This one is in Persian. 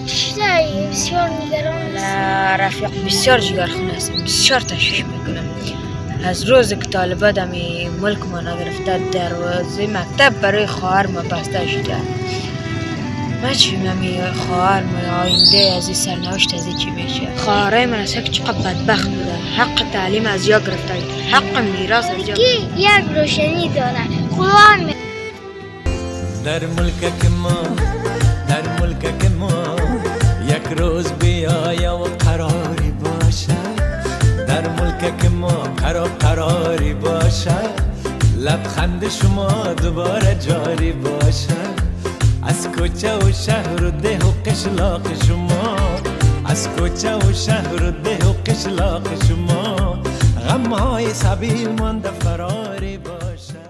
چطوری؟ بسیار نگران لا رفیق بسیار جگرخونه هستم، بسیار تشویش میکنم. از روز که طالبات همی ملک ما نگرفته دروازه مکتب برای خواهر ما بسته شده. ما چی همی خواهر ما آینده از این سرنوشت از این چی میشه؟ خواهرای من اصلا که چقدر بدبخت بوده، حق تعلیم از یا گرفته، حق میراث از یا کی یک روشنی داره قرآن در ملک ما یک روز بیایه و قراری باشه. در ملک ما قراری باشه، لبخند شما دوباره جاری باشه. از کوچه و شهر و ده و قشلاق شما، از کوچه و شهر و ده و قشلاق شما، غمهای سبیل مانده فراری باشه.